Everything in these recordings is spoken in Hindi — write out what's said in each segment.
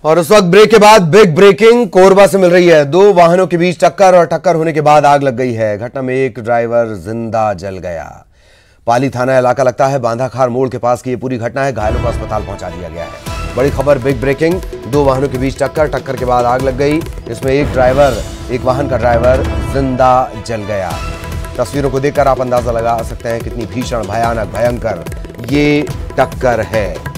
और उस वक्त ब्रेक के बाद बिग ब्रेकिंग कोरबा से मिल रही है। दो वाहनों के बीच टक्कर और टक्कर होने के बाद आग लग गई है। घटना में एक ड्राइवर जिंदा जल गया। पाली थाना इलाका लगता है। बांधाखार मोड़ के पास की ये पूरी घटना है। घायलों को अस्पताल पहुंचा दिया गया है। बड़ी खबर बिग ब्रेकिंग, दो वाहनों के बीच टक्कर के बाद आग लग गई। इसमें एक वाहन का ड्राइवर जिंदा जल गया। तस्वीरों को देखकर आप अंदाजा लगा सकते हैं कितनी भीषण, भयानक, भयंकर ये टक्कर है।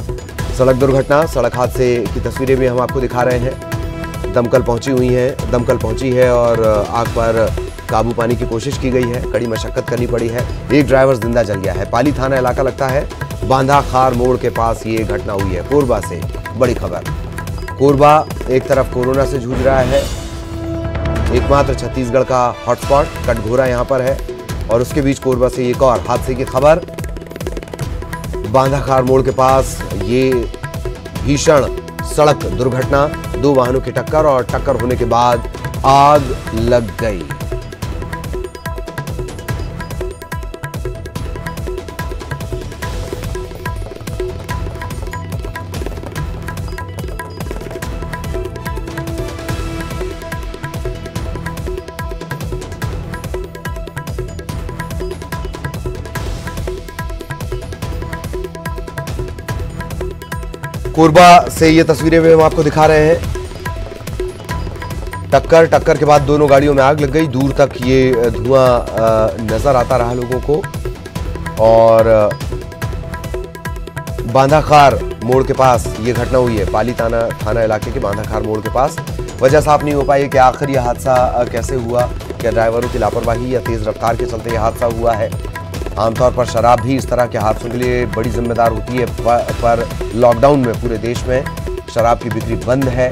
सड़क दुर्घटना, सड़क हादसे की तस्वीरें भी हम आपको दिखा रहे हैं। दमकल पहुंची है और आग पर काबू पाने की कोशिश की गई है। कड़ी मशक्कत करनी पड़ी है। एक ड्राइवर जिंदा जल गया है। पाली थाना इलाका लगता है। बांधाखार मोड़ के पास ये घटना हुई है। कोरबा से बड़ी खबर। कोरबा एक तरफ कोरोना से जूझ रहा है, एकमात्र छत्तीसगढ़ का हॉटस्पॉट कटघोरा यहां पर है, और उसके बीच कोरबा से एक और हादसे की खबर। बांधाखार मोड़ के पास ये भीषण सड़क दुर्घटना, दो वाहनों की टक्कर और टक्कर होने के बाद आग लग गई। कोरबा से ये तस्वीरें भी हम आपको दिखा रहे हैं। टक्कर के बाद दोनों गाड़ियों में आग लग गई। दूर तक ये धुआं नजर आता रहा लोगों को। और बांधाखार मोड़ के पास ये घटना हुई है। पाली थाना इलाके के बांधाखार मोड़ के पास। वजह साफ नहीं हो पाई कि आखिर यह हादसा कैसे हुआ। क्या ड्राइवरों की लापरवाही या तेज रफ्तार के चलते यह हादसा हुआ है। आमतौर पर शराब भी इस तरह के हादसों के लिए बड़ी जिम्मेदार होती है, पर लॉकडाउन में पूरे देश में शराब की बिक्री बंद है।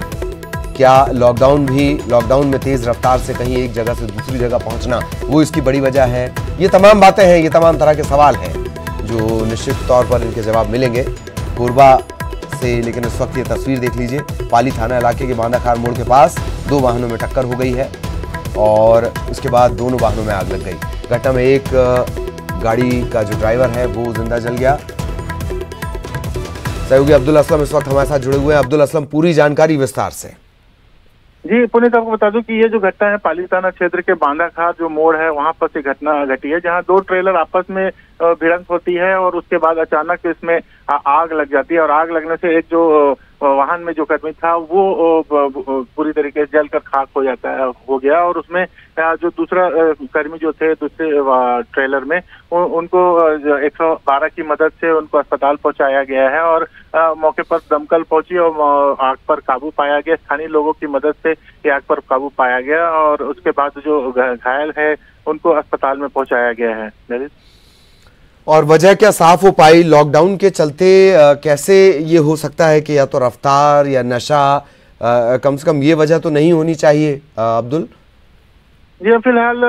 क्या लॉकडाउन में तेज रफ्तार से कहीं एक जगह से दूसरी जगह पहुंचना वो इसकी बड़ी वजह है। ये तमाम बातें हैं, ये तमाम तरह के सवाल हैं जो निश्चित तौर पर इनके जवाब मिलेंगे कोरबा से। लेकिन इस वक्त ये तस्वीर देख लीजिए। पाली थाना इलाके के बांधाखार मोड़ के पास दो वाहनों में टक्कर हो गई है और उसके बाद दोनों वाहनों में आग लग गई। घटना में एक गाड़ी का जो ड्राइवर है वो जिंदा जल गया। सहयोगी अब्दुल असलम इस वक्त हमारे साथ जुड़े हुए हैं। अब्दुल असलम, पूरी जानकारी विस्तार से। जी पुनीत, आपको बता दूं कि ये जो घटना है पाली थाना क्षेत्र के बांधाखार जो मोड़ है वहां पर से घटना घटी है, जहां दो ट्रेलर आपस में भिड़ंत होती है और उसके बाद अचानक इसमें आग लग जाती है। और आग लगने से एक जो वाहन में जो कर्मी था वो पूरी तरीके से जलकर खाक हो गया और उसमें जो दूसरा कर्मी जो थे दूसरे ट्रेलर में उनको 112 की मदद से उनको अस्पताल पहुंचाया गया है। और मौके पर दमकल पहुंची और आग पर काबू पाया गया। स्थानीय लोगों की मदद से ये आग पर काबू पाया गया और उसके बाद जो घायल है उनको अस्पताल में पहुंचाया गया है। और वजह क्या साफ हो पाई? लॉकडाउन के चलते कैसे ये हो सकता है कि या तो रफ्तार या नशा, कम से कम ये वजह तो नहीं होनी चाहिए अब्दुल? जी, फिलहाल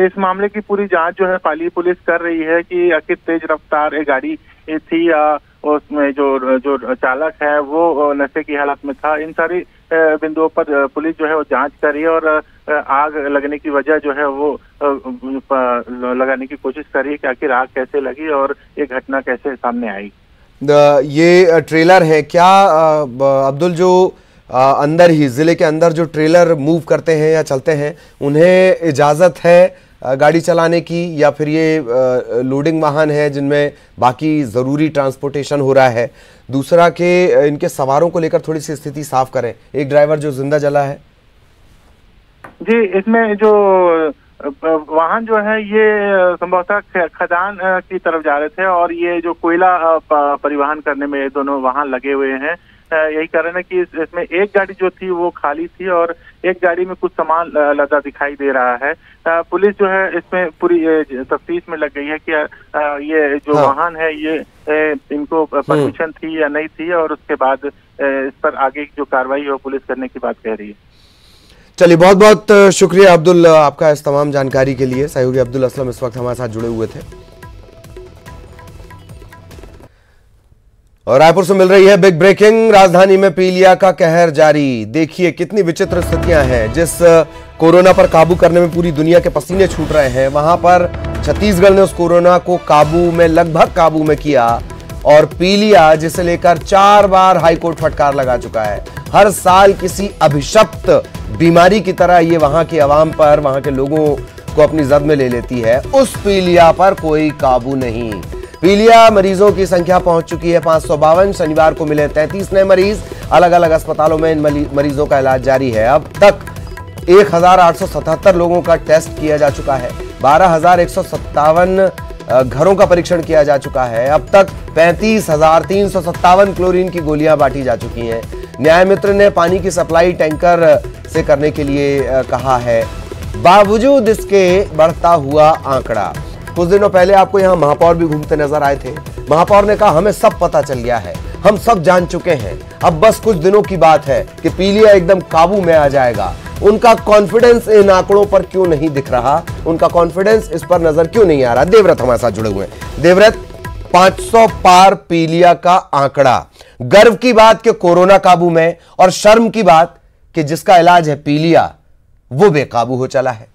इस मामले की पूरी जांच जो है पाली पुलिस कर रही है कि आखिर तेज रफ्तार गाड़ी थी या उसमें जो चालक है वो नशे की हालत में था। इन सारी बिंदुओं पर पुलिस जो है वो जांच कर रही है और आग लगने की वजह जो है वो लगाने की कोशिश कर रही है कि आखिर आग कैसे लगी और ये घटना कैसे सामने आई। ये ट्रेलर है क्या अब्दुल, जो अंदर ही जिले के अंदर जो ट्रेलर मूव करते हैं या चलते हैं उन्हें इजाजत है गाड़ी चलाने की, या फिर ये लोडिंग वाहन है जिनमें बाकी जरूरी ट्रांसपोर्टेशन हो रहा है? दूसरा कि इनके सवारों को लेकर थोड़ी सी स्थिति साफ करें। एक ड्राइवर जो जिंदा जला है। जी, इसमें जो वाहन जो है ये संभवतः खदान की तरफ जा रहे थे और ये जो कोयला परिवहन करने में ये दोनों वाहन लगे हुए हैं। यही कारण है कि इसमें एक गाड़ी जो थी वो खाली थी और एक गाड़ी में कुछ सामान लदा दिखाई दे रहा है। पुलिस जो है इसमें पूरी तफ्तीश में लग गई है कि ये जो वाहन है ये इनको परमिशन थी या नहीं थी और उसके बाद इस पर आगे जो कार्रवाई है वो पुलिस करने की बात कह रही है। चलिए, बहुत बहुत शुक्रिया अब्दुल आपका इस तमाम जानकारी के लिए। सहयोगी अब्दुल असलम इस वक्त हमारे साथ जुड़े हुए थे। और रायपुर से मिल रही है बिग ब्रेकिंग। राजधानी में पीलिया का कहर जारी। देखिए कितनी विचित्र स्थितियां हैं। जिस कोरोना पर काबू करने में पूरी दुनिया के पसीने छूट रहे हैं, वहां पर छत्तीसगढ़ ने उस कोरोना को लगभग काबू में किया। और पीलिया जिसे लेकर 4 बार हाईकोर्ट फटकार लगा चुका है। हर साल किसी अभिशप्त बीमारी की तरह ये वहां की आवाम पर, वहां के लोगों को अपनी जद में ले लेती है। उस पीलिया पर कोई काबू नहीं। पीलिया मरीजों की संख्या पहुंच चुकी है 552। शनिवार को मिले 33 नए मरीज। अलग अलग अस्पतालों में इन मरीजों का इलाज जारी है। अब तक 1877 लोगों का टेस्ट किया जा चुका है। 12,157 घरों का परीक्षण किया जा चुका है। अब तक 35,357 क्लोरीन की गोलियां बांटी जा चुकी हैं। न्याय मित्र ने पानी की सप्लाई टैंकर से करने के लिए कहा है। बावजूद इसके बढ़ता हुआ आंकड़ा, कुछ दिनों पहले आपको यहां महापौर भी घूमते नजर आए थे। महापौर ने कहा हमें सब पता चल गया है, हम सब जान चुके हैं, अब बस कुछ दिनों की बात है कि पीलिया एकदम काबू में आ जाएगा। उनका कॉन्फिडेंस इन आंकड़ों पर क्यों नहीं दिख रहा? उनका कॉन्फिडेंस इस पर नजर क्यों नहीं आ रहा? देवव्रत हमारे साथ जुड़े हुए हैं। देवव्रत, 500 पार पीलिया का आंकड़ा, गर्व की बात कि कोरोना काबू में, और शर्म की बात कि जिसका इलाज है पीलिया वो बेकाबू हो चला है।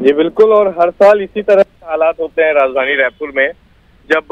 जी बिल्कुल, और हर साल इसी तरह के हालात होते हैं राजधानी रायपुर में। जब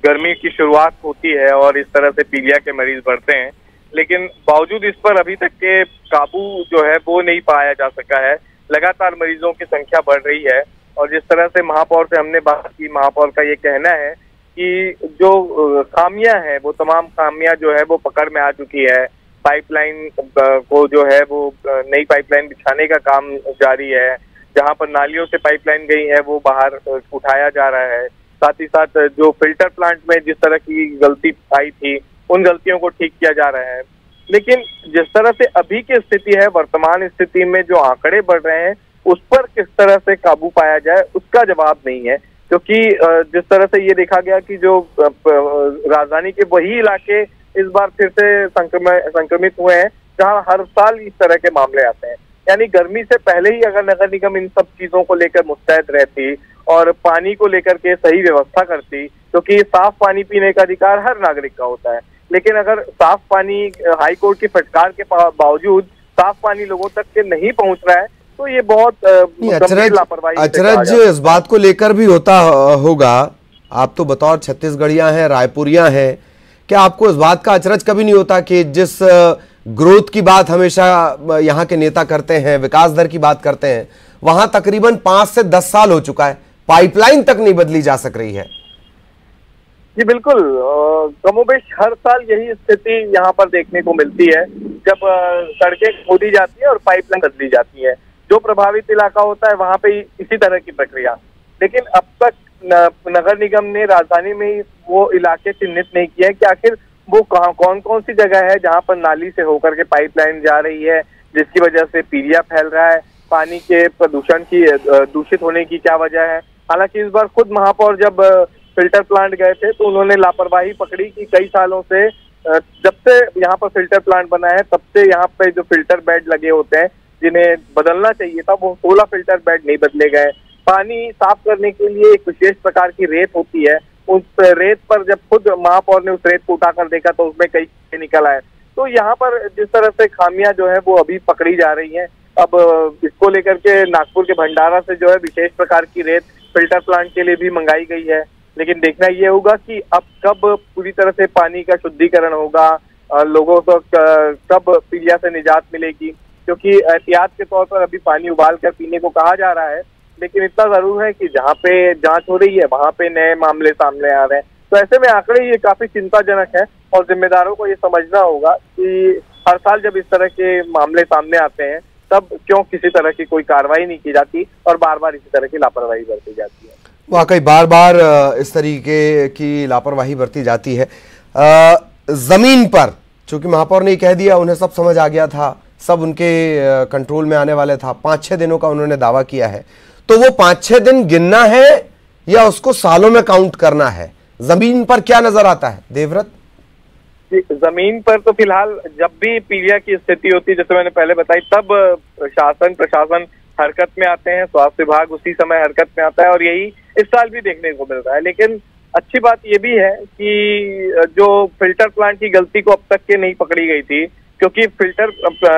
गर्मी की शुरुआत होती है और इस तरह से पीलिया के मरीज बढ़ते हैं, लेकिन बावजूद इस पर अभी तक के काबू जो है वो नहीं पाया जा सका है। लगातार मरीजों की संख्या बढ़ रही है और जिस तरह से महापौर से हमने बात की, महापौर का ये कहना है कि जो खामियां हैं वो तमाम खामियां जो है वो पकड़ में आ चुकी है। पाइपलाइन को जो है वो नई पाइपलाइन बिछाने का काम जारी है। जहां पर नालियों से पाइपलाइन गई है वो बाहर उठाया जा रहा है। साथ ही साथ जो फिल्टर प्लांट में जिस तरह की गलती आई थी उन गलतियों को ठीक किया जा रहा है। लेकिन जिस तरह से अभी की स्थिति है, वर्तमान स्थिति में जो आंकड़े बढ़ रहे हैं उस पर किस तरह से काबू पाया जाए उसका जवाब नहीं है। क्योंकि जिस तरह से ये देखा गया कि जो राजधानी के वही इलाके इस बार फिर से संक्रमित हुए हैं जहां हर साल इस तरह के मामले आते हैं। यानी गर्मी से पहले ही अगर नगर निगम इन सब चीजों को लेकर मुस्तैद रहती और पानी को लेकर के सही व्यवस्था करती, क्योंकि साफ पानी पीने का अधिकार हर नागरिक का होता है, लेकिन अगर साफ पानी हाईकोर्ट की फटकार के बावजूद साफ पानी लोगों तक के नहीं पहुंच रहा है तो ये बहुत लापरवाही। अचरज इस बात को लेकर भी होता होगा, आप तो बतौर छत्तीसगढ़िया हैं, रायपुरिया हैं, क्या आपको इस बात का अचरज कभी नहीं होता कि जिस ग्रोथ की बात हमेशा यहाँ के नेता करते हैं, विकास दर की बात करते हैं, वहां तकरीबन 5 से 10 साल हो चुका है, पाइपलाइन तक नहीं बदली जा सक रही है? जी बिल्कुल, कमोबेश हर साल यही स्थिति यहाँ पर देखने को मिलती है। जब सड़कें खोदी जाती है और पाइपलाइन बदली जाती है, जो प्रभावित इलाका होता है वहां पे इसी तरह की प्रक्रिया। लेकिन अब तक नगर निगम ने राजधानी में वो इलाके चिन्हित नहीं किए कि आखिर वो कौन कौन सी जगह है जहां पर नाली से होकर के पाइपलाइन जा रही है, जिसकी वजह से पीलिया फैल रहा है, पानी के प्रदूषण की दूषित होने की क्या वजह है। हालांकि इस बार खुद महापौर जब फिल्टर प्लांट गए थे तो उन्होंने लापरवाही पकड़ी कि कई सालों से, जब से यहाँ पर फिल्टर प्लांट बना है तब से यहाँ पे जो फिल्टर बेड लगे होते हैं जिन्हें बदलना चाहिए था वो 16 फिल्टर बेड नहीं बदले गए। पानी साफ करने के लिए एक विशेष प्रकार की रेत होती है, उस रेत पर जब खुद महापौर ने उस रेत को उठाकर देखा तो उसमें कई निकल आए। तो यहाँ पर जिस तरह से खामियां जो है वो अभी पकड़ी जा रही हैं। अब इसको लेकर के नागपुर के भंडारा से जो है विशेष प्रकार की रेत फिल्टर प्लांट के लिए भी मंगाई गई है। लेकिन देखना ये होगा कि अब कब पूरी तरह से पानी का शुद्धिकरण होगा, लोगों को कब पीलिया से निजात मिलेगी, क्योंकि एहतियात के तौर पर अभी पानी उबाल कर पीने को कहा जा रहा है। लेकिन इतना जरूर है कि जहाँ पे जांच हो रही है वहां पे नए मामले सामने आ रहे हैं। तो ऐसे में आंकड़े ये काफी चिंताजनक है और जिम्मेदारों को ये समझना होगा कि हर साल जब इस तरह के मामले सामने आते हैं तब क्यों किसी तरह की कोई कार्रवाई नहीं की जाती और बार बार इसी तरह की लापरवाही बरती जाती है। वाकई बार बार इस तरीके की लापरवाही बरती जाती है। जमीन पर चूंकि महापौर ने कह दिया, उन्हें सब समझ आ गया था, सब उनके कंट्रोल में आने वाले था, 5-6 दिनों का उन्होंने दावा किया है, तो वो 5-6 दिन गिनना है या उसको सालों में काउंट करना है? जमीन पर क्या नजर आता है देवव्रत? जमीन पर तो फिलहाल जब भी पीलिया की स्थिति होती है, जैसे मैंने पहले बताई, तब शासन प्रशासन हरकत में आते हैं, स्वास्थ्य विभाग उसी समय हरकत में आता है और यही इस साल भी देखने को मिल रहा है। लेकिन अच्छी बात ये भी है कि जो फिल्टर प्लांट की गलती को अब तक के नहीं पकड़ी गई थी, क्योंकि फिल्टर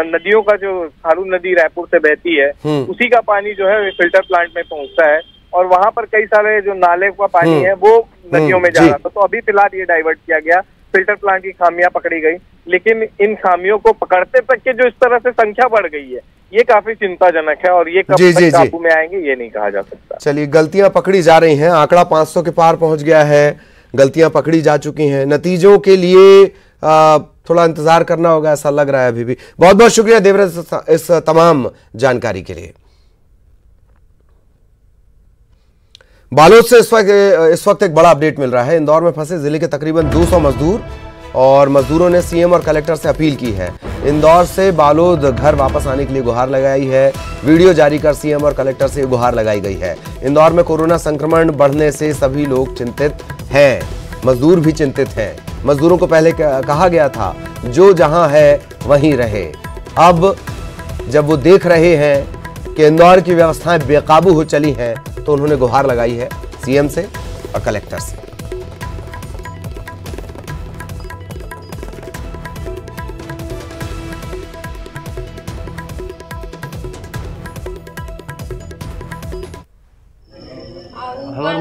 नदियों का जो खारून नदी रायपुर से बहती है उसी का पानी जो है फिल्टर प्लांट में पहुंचता है। और वहां पर कई सारे जो नाले का पानी है वो नदियों में जा रहा था। तो अभी फिलहाल ये डाइवर्ट किया गया, फिल्टर प्लांट की खामियां पकड़ी गई, लेकिन इन खामियों को पकड़ते तक के जो इस तरह से संख्या बढ़ गई है, ये काफी चिंताजनक है और ये कब तक काबू में आएंगे ये नहीं कहा जा सकता। चलिए, गलतियां पकड़ी जा रही हैं, आंकड़ा 500 के पार पहुंच गया है, गलतियां पकड़ी जा चुकी हैं, नतीजों के लिए थोड़ा इंतजार करना होगा ऐसा लग रहा है अभी भी। बहुत बहुत शुक्रिया देवराज इस तमाम जानकारी के लिए। बालोद से इस वक्त एक बड़ा अपडेट मिल रहा है। इंदौर में फंसे जिले के तकरीबन 200 मजदूर और मजदूरों ने सीएम और कलेक्टर से अपील की है। इंदौर से बालोद घर वापस आने के लिए गुहार लगाई है। वीडियो जारी कर सीएम और कलेक्टर से गुहार लगाई गई है। इंदौर में कोरोना संक्रमण बढ़ने से सभी लोग चिंतित हैं, मजदूर भी चिंतित हैं। मजदूरों को पहले कहा गया था जो जहां है वहीं रहे। अब जब वो देख रहे हैं कि इंदौर की व्यवस्थाएं बेकाबू हो चली हैं तो उन्होंने गुहार लगाई है सीएम से और कलेक्टर से।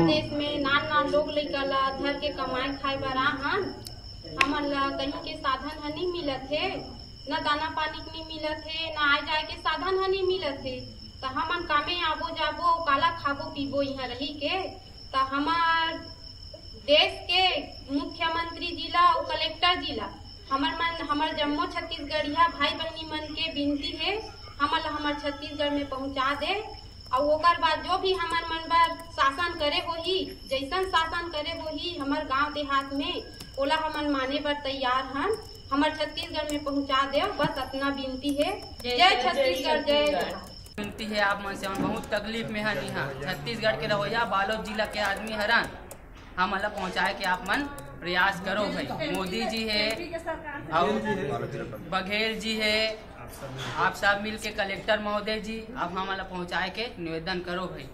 देश में नान लोग लेकर धर के कमाए खाए बरा हन, हमन ला कहीं के साधन हनी मिलत है, न दाना पानी नहीं मिलत है, न आए जाए के साधन हनी मिलत है। तो हमन कामे आबो जाबो काला खाबो पीबो यहाँ रही के। तो हमार देश के मुख्यमंत्री जिला और कलेक्टर जिला हमर जम्मो छत्तीसगढ़िया भाई बहनी मन के विनती है हमर छत्तीसगढ़ में पहुंचा दे। और ओकर बाद जो भी हमर मन पर शासन करे होही, जैसन शासन करे होही हमर गांव देहात में, ओला हमन माने पर तैयार हन। हमर छत्तीसगढ़ में पहुंचा दे, बस अपना विनती है। जय छत्तीसगढ़, जय। विनती है आप मन से, हम बहुत तकलीफ में हन। यहाँ छत्तीसगढ़ के रहोया बालोद जिला के आदमी हरन, हम अला पहुँचाए के आप मन प्रयास करो भाई। मोदी जी है और बघेल जी है, आप सब मिल के कलेक्टर महोदय जी आप हमारा पहुँचाए के निवेदन करो भाई।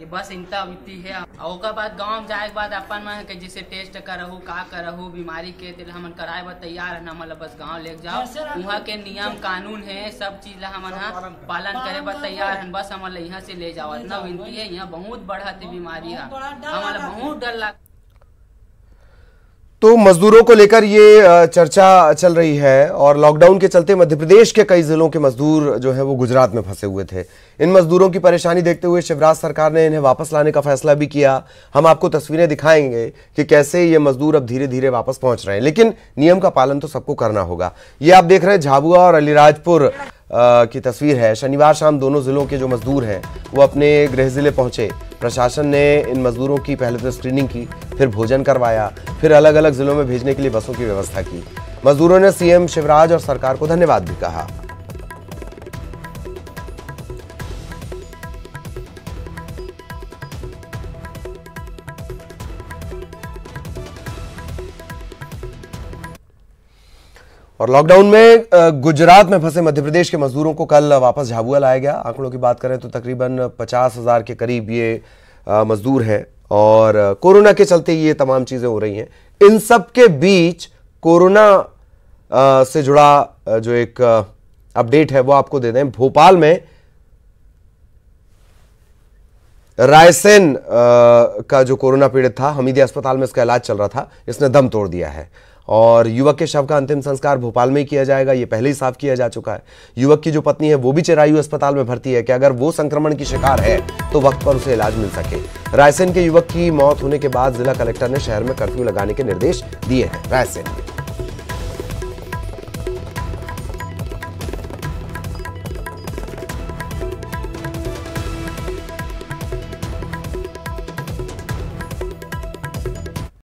ये बस इनता वित्ती है। और ओकर बाद गाँव में जाए के बाद अपन मन के जैसे टेस्ट करहू का करहू बीमारी के दिल हमन कराए बर तैयार है। हमारा बस गाँव ले जाओ, वहाँ के नियम कानून है सब चीज ला हमन पालन करे बर तैयार है। बस हमारा यहाँ से ले जाओ, इतना विनती है। यहाँ बहुत बढ़त बीमारी है, हमारा बहुत डर लग। तो मजदूरों को लेकर ये चर्चा चल रही है और लॉकडाउन के चलते मध्य प्रदेश के कई जिलों के मजदूर जो है वो गुजरात में फंसे हुए थे। इन मजदूरों की परेशानी देखते हुए शिवराज सरकार ने इन्हें वापस लाने का फैसला भी किया। हम आपको तस्वीरें दिखाएंगे कि कैसे ये मजदूर अब धीरे धीरे वापस पहुंच रहे हैं, लेकिन नियम का पालन तो सबको करना होगा। ये आप देख रहे हैं झाबुआ और अलीराजपुर की तस्वीर है। शनिवार शाम दोनों जिलों के जो मजदूर हैं वो अपने गृह जिले पहुंचे। प्रशासन ने इन मजदूरों की पहले तो स्क्रीनिंग की, फिर भोजन करवाया, फिर अलग अलग जिलों में भेजने के लिए बसों की व्यवस्था की। मजदूरों ने सीएम शिवराज और सरकार को धन्यवाद भी कहा। और लॉकडाउन में गुजरात में फंसे मध्य प्रदेश के मजदूरों को कल वापस झाबुआ लाया गया। आंकड़ों की बात करें तो तकरीबन 50,000 के करीब ये मजदूर हैं और कोरोना के चलते ये तमाम चीजें हो रही हैं। इन सब के बीच कोरोना से जुड़ा जो एक अपडेट है वो आपको दे दें। भोपाल में रायसेन का जो कोरोना पीड़ित था, हमीदिया अस्पताल में इसका इलाज चल रहा था, इसने दम तोड़ दिया है और युवक के शव का अंतिम संस्कार भोपाल में ही किया जाएगा। ये पहले ही साफ किया जा चुका है। युवक की जो पत्नी है वो भी चिरायु अस्पताल में भर्ती है कि अगर वो संक्रमण की शिकार है तो वक्त पर उसे इलाज मिल सके। रायसेन के युवक की मौत होने के बाद जिला कलेक्टर ने शहर में कर्फ्यू लगाने के निर्देश दिए हैं। रायसेन